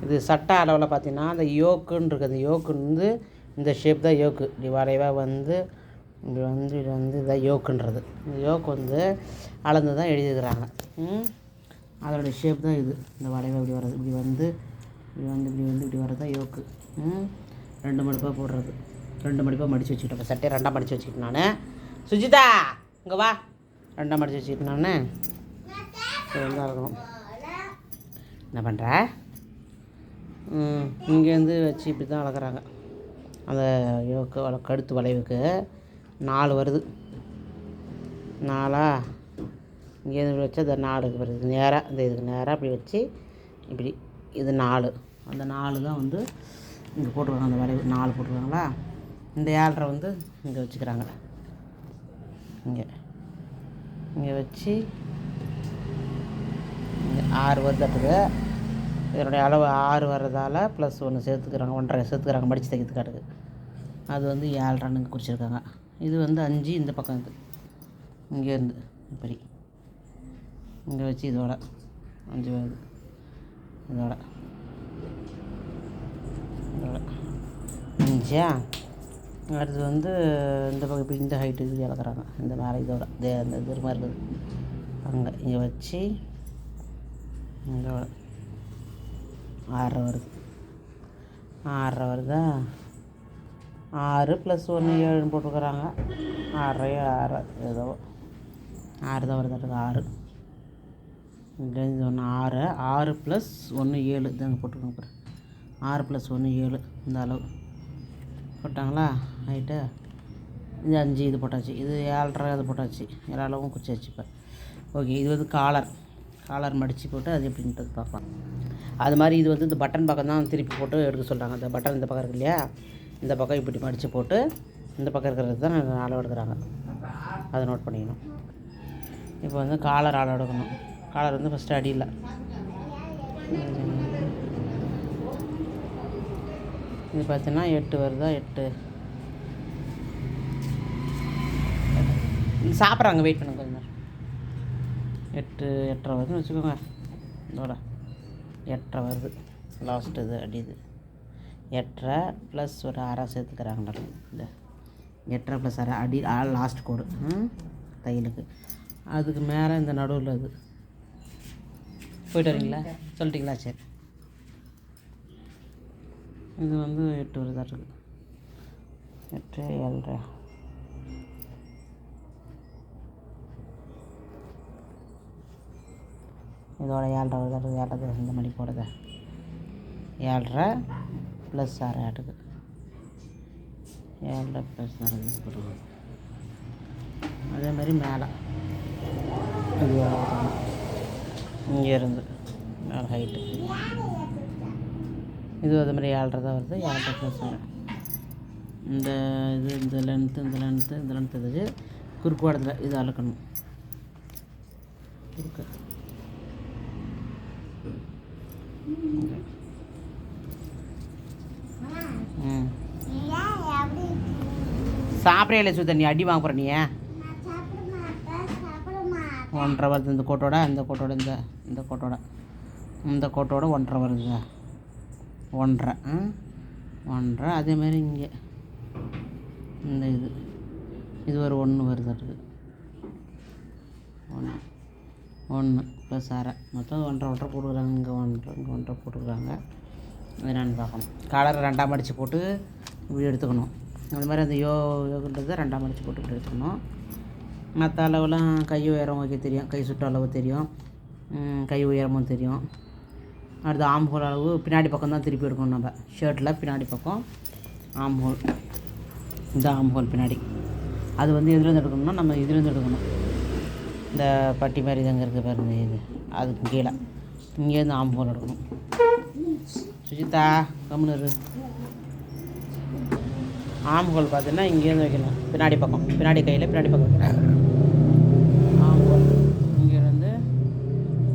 இது சட்டை அளவில் பார்த்தீங்கன்னா அந்த யோக்குன்னு இருக்குது. அந்த யோக்கு வந்து இந்த ஷேப் தான் யோக்கு. இப்படி வரைவாக வந்து இது வந்து இதான் யோக்குன்றது. இந்த யோக்கு வந்து அளந்து தான் எழுதிக்கிறாங்க. அதோடய ஷேப் தான் இது. இந்த வளைவாக இப்படி வர்றது, இப்படி வர்றது தான் யோக்கு. 2 மடிப்பாக போடுறது, 2 மடிப்பாக மடித்து வச்சுக்கிட்டேன். இப்போ சட்டையை 2ஆக மடித்து வச்சுக்கிட்டேன் நான். சுஜிதா இங்கே வா, 2ஆக மடித்து வச்சுக்கிட்டேன் நான். தான் இருக்கணும். என்ன பண்ணுற? இங்கேருந்து வச்சு இப்படி தான் வளர்க்குறாங்க. அந்த யோக்கு கழுத்து வளைவுக்கு 4 வருது. 4ஆ இங்கேருந்து வச்சு அந்த 4 வருது நேராக. இந்த இதுக்கு நேராக அப்படி வச்சு இப்படி இது 4. அந்த 4 தான் வந்து இங்கே போட்டுருக்காங்க. அந்த வளைவு 4 போட்டுருக்காங்களா. இந்த 7.5 வந்து இங்கே வச்சுக்கிறாங்க. இங்கே வச்சு இங்கே 6 வருதுட்டுது. இதனுடைய அளவு 6 வர்றதால +1 சேர்த்துக்கிறாங்க, 1.5 சேர்த்துக்கிறாங்க மடித்து தைக்கிறதுக்காட்டுக்கு. அது வந்து 7.5 குறிச்சிருக்காங்க. இது வந்து 5 இந்த பக்கம் இது இங்கேருந்து இப்படி இங்கே வச்சு இதோட 5 வருது. இதோட 5. அடுத்து வந்து இந்த பக்கம் இப்படி இந்த ஹைட்டு இது இழக்கிறாங்க. இந்த மேலே இதோட அந்த இது மாதிரி இருக்குது. அங்கே இங்கே வச்சு இதோட 6.5 வருது. 6.5 வருதா. 6 +1 7 போட்டுருக்குறாங்க. 6 ஏதோ 6 தான் வருது. 6 இது ஒன்று 6 +1 7 இதாங்க போட்டுருக்காங்க. பாரு 6 +1 7 இந்த அளவு போட்டாங்களா ஹைட்டு. இது 5 இது போட்டாச்சு. இது 7.5 இது போட்டாச்சு. எல்லா அளவும் குறிச்சாச்சு. இப்போ ஓகே. இது வந்து காலர் மடித்து போட்டு அது எப்படின்றது பார்க்கலாம். அது மாதிரி இது வந்து இந்த பட்டன் பக்கம் தான் திருப்பி போட்டு எடுக்க சொல்கிறாங்க. இந்த பட்டன் இந்த பக்கம் இருக்கு இல்லையா, இந்த பக்கம் இப்படி மடித்து போட்டு இந்த பக்கம் இருக்கிறது தான் அளவு எடுக்கிறாங்க. அதை நோட் பண்ணிக்கணும். இப்போ வந்து காலர் அளவு எடுக்கணும். காலர் வந்து ஃபஸ்ட்டு அடியில் இது பார்த்தீங்கன்னா 8 வருதா. 8 சாப்பிட்றாங்க. வெயிட் பண்ணுங்க கொஞ்சம் நேரம். 8.5 வருதுன்னு வச்சுக்கோங்க. இதோட 8.5 வருது. லாஸ்ட்டு இது அடி. இது 8.5 ப்ளஸ் ஒரு 6 சேர்த்துக்கிறாங்க. இந்த 8.5 + 6 அடி லாஸ்ட் கோடு தையலுக்கு. அதுக்கு மேலே இந்த நடுவில் இது போய்ட்டு வரீங்களா சொல்லிட்டீங்களா? சரி. இது வந்து 8 வருதா இருக்குது. 8 7.5 இதோட 7.5 வருதா இருக்குது. 7.5 இந்த மணி போடுது. 7.5 + 6 ஆட்டுக்கு 7.5 + 6 போடுவோம். அதே மாதிரி மேலே இது இங்கேருந்து மேலே ஹைட்டு இது அதே மாதிரி 7.5 தான் வருது. 7.5 + 6 இந்த இது இந்த லென்த்து இதுக்கு குறுக்கு வாடத்தில் இது அளக்கணும். குறுக்கு சாப்பிட்றே சுத்த. நீ அடி வாங்க போகிற. நீ 1.5 வருது. இந்த கோட்டோட இந்த கோட்டோட இந்த கோட்டோட 1.5 வருதுங்க. 1.5 அதேமாதிரி இங்கே இந்த இது ஒரு 1 வருது. 1 + 6 மொத்தம் 1.5 போட்டுக்கிறாங்க. இங்கே 1.5 போட்டுக்கிறாங்க. அது என்னென்னு பார்க்கணும். கலரை 2ஆக மடித்து போட்டு இப்படி எடுத்துக்கணும். அது மாதிரி அந்த யோகன்றதை 2ஆக மடித்து போட்டு இப்படி எடுத்துக்கணும். மற்ற அளவுலாம் கை உயரம் வைக்க தெரியும். கை சுற்று அளவு தெரியும். கை உயரமும் தெரியும். அடுத்து ஆம்ஹோல் அளவு பின்னாடி பக்கம் தான் திருப்பி எடுக்கணும். நம்ம ஷர்ட்டில் பின்னாடி பக்கம் ஆம்ஹோல். இந்த ஆம்ஹோல் பின்னாடி அது வந்து எதுலேருந்து எடுக்கணும்னா நம்ம இதுலேருந்து எடுக்கணும். இந்த பட்டி மாதிரி தாங்க இருக்குது பாருங்க. இது அதுக்கு கீழே இங்கேருந்து ஆம்ஹோல் எடுக்கணும். சுஜிதா கம்முனு ஆம்ஹோல் பார்த்தீங்கன்னா இங்கேருந்து வைக்கணும். பின்னாடி பக்கம் பின்னாடி கையில் பின்னாடி பக்கம் வைக்கணும். ஆம்ஹோல் இங்கேருந்து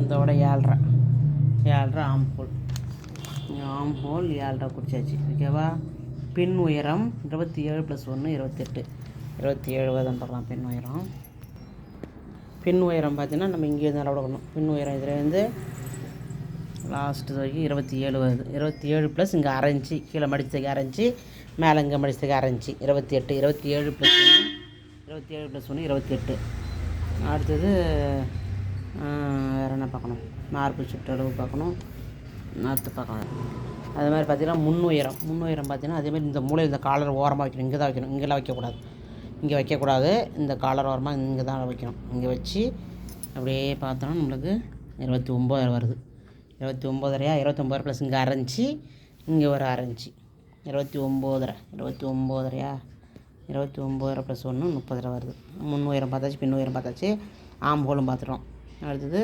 இதோட 7.5 ஆம்ஹோல் 7.5 குறிச்சாச்சு. ஓகேவா. பின் உயரம் 27 + 1 28. 27 வருதுன்னு பார்க்கலாம். பின் உயரம் பார்த்தீங்கன்னா நம்ம இங்கேருந்து அளவு எடுக்கணும். பின் உயரம் இதுலேருந்து லாஸ்ட்டு வரைக்கும் 27 வருது. 27 ப்ளஸ் இங்கே அரைஞ்சி கீழே மடித்ததுக்கு அரைஞ்சி மேலே இங்கே மடித்ததுக்கு அரைஞ்சி 28. 27 ப்ளஸ் 1 27 ப்ளஸ் 1 28. அடுத்தது வேறு என்ன பார்க்கணும்? மார்பு சுற்றளவு பார்க்கணும். அடுத்து பார்க்கணும். அது மாதிரி பார்த்திங்கன்னா முன்னுயரம் பார்த்திங்கன்னா அதேமாதிரி இந்த மூலையில் இந்த காலர் ஓரமாக வைக்கணும். இங்கே தான் வைக்கணும், இங்கெல்லாம் வைக்கக்கூடாது. இங்கே வைக்கக்கூடாது. இந்த காலர் ஓரமாக இங்கே தான் வைக்கணும். இங்கே வச்சு அப்படியே பார்த்தோன்னா நம்மளுக்கு 29 வருது. 29 29 ப்ளஸ் இங்கே அரைஞ்சி இங்கே ஒரு அரைஞ்சி 29 29 ப்ளஸ் 1 30 வருது. முன்னுயரம் பார்த்தாச்சு, பின்னுயரம் பார்த்தாச்சு, ஆம்போலும் பார்த்துட்டோம். அடுத்தது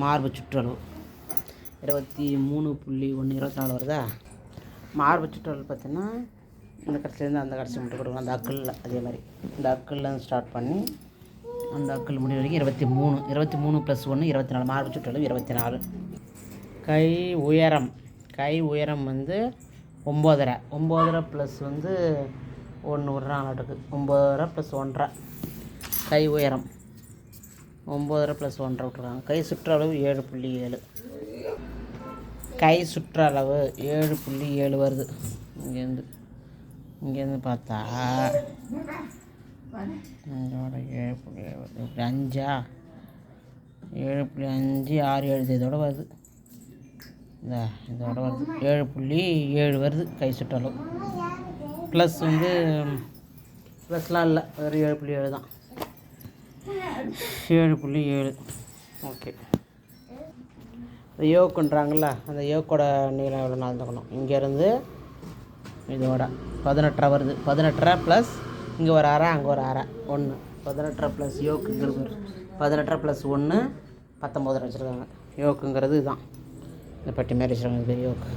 மார்பு சுற்றளவு 23.1 24 வருதா. மார்பு சுற்றளவு பார்த்தீங்கன்னா இந்த கடைசிலேருந்து அந்த கடைசி மட்டும் கொடுக்கும். அந்த அக்கிளில் அதே மாதிரி இந்த அக்கிளில் ஸ்டார்ட் பண்ணி அந்த அக்கிள் முடிவு வரைக்கும் 23 ப்ளஸ் 1 24. மார்பு சுற்றளவு 24. கை உயரம் வந்து 9.5 ப்ளஸ் வந்து 1 விட்றான் நாட்டுக்கு 9.5 ப்ளஸ் 1.5. கை உயரம் 9.5 ப்ளஸ் 1.5 விட்ருக்காங்க. கை சுற்றளவு 7.7. கை சுற்றளவு 7.7 வருது. இங்கேருந்து பார்த்தா இதோட 7.7 5 7.5 6 7 இதோட வருது. இதோட வருது 7.7 வருது கை சுற்றளவு. ப்ளஸ் வந்து ப்ளஸ்லாம் இல்லை, வெறும் 7.7 தான். 7.7. ஓகே. யோக்குன்றாங்கள்ல, அந்த யோக்கோட நீளம் எவ்வளோ நாள் இருக்கணும்? இங்கேருந்து இதோட 18 வருது. 18 ப்ளஸ் இங்கே ஒரு அரை, அங்கே ஒரு அரை 1. 18 ப்ளஸ் யோக்குங்கிறது 18 ப்ளஸ் 1 19 வச்சுருக்காங்க. யோக்குங்கிறது இதுதான் இந்த பட்டி மாதிரி வச்சுருக்காங்க. பெரிய யோக்கு